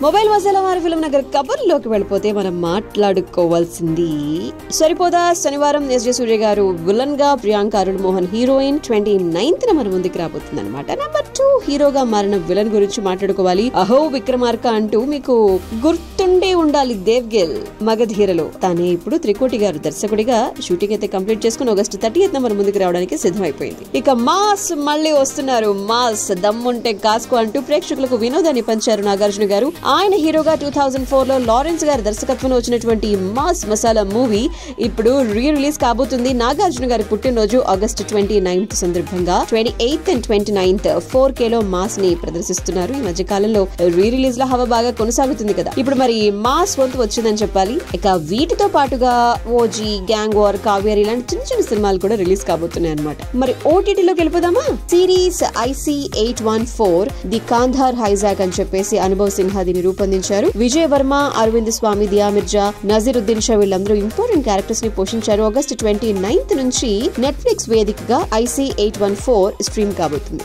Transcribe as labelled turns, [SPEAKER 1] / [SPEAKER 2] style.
[SPEAKER 1] Mobile masala వారి film Nagar కబర్లోకి వెళ్ళిపోతే మనం మాట్లాడుకోవాల్సింది సరిపోదా. శనివారం ఎస్జే సూర్య గారు విలన్ గా, ప్రియాంక అరుణ్ మోహన్ హీరోయిన్ 29th మన ముందుకు రాబోతుంది అనమాట. నెంబర్ 2 హీరోగా మారిన విలన్ గురించి మాట్లాడుకోవాలి. అహో విక్రమార్క అంటూ మీకు గుర్తుండే ఉండాలి. దేవ్గిల్ మగధీరలో తానే ఇప్పుడు త్రికోటి గారు దర్శకుడిగా షూటింగ్ అయితే కంప్లీట్ చేసుకుని August 30th మన ముందుకు రావడానికి సిద్ధమైపోయింది. ఇక మాస్ మళ్ళీ వస్తున్నారు. మాస్ దమ్ముంటే కాస్కో అంటూ ప్రేక్షకులకు వినోదాన్ని పంచారు నాగార్జున గారు. ఆయన హీరోగా 2004లో లారెన్స్ గారి దర్శకత్వంలో వచ్చినటువంటి మాస్ మసాలా మూవీ ఇప్పుడు రిలీజ్ కాబోతుంది. నాగార్జున గారి పుట్టినరోజు August 29th సందర్భంగా 28th and 29th 4K లో మాస్ ని ప్రదర్శిస్తున్నారు. ఈ మధ్య కాలంలో రిలీజ్ లో హవా బాగా కొనసాగుతుంది కదా. ఇప్పుడు మరి మాస్ వంతు వచ్చిందని చెప్పాలి. ఇక వీటితో పాటుగా ఓజీ, గ్యాంగ్ వార్, కావేరి ఇలాంటి చిన్న చిన్న సినిమాలు కూడా రిలీజ్ కాబోతున్నాయి అనమాట. మరి ఓటీటీలోకి వెళ్ళిపోదామా. Series IC814 the Kandahar hijack అని చెప్పేసి అనుభవ్ సిన్హా దీన్ని రూపొందించారు. విజయ్ వర్మ, అరవింద్ స్వామి, దియా మిర్జా, నజీరుద్దీన్ షా వీళ్ళందరూ ఇంపార్టెంట్ క్యారెక్టర్స్ ని పోషించారు. August 29th నుంచి నెట్ఫ్లిక్స్ వేదికగా IC814 స్ట్రీమ్ కాబోతుంది.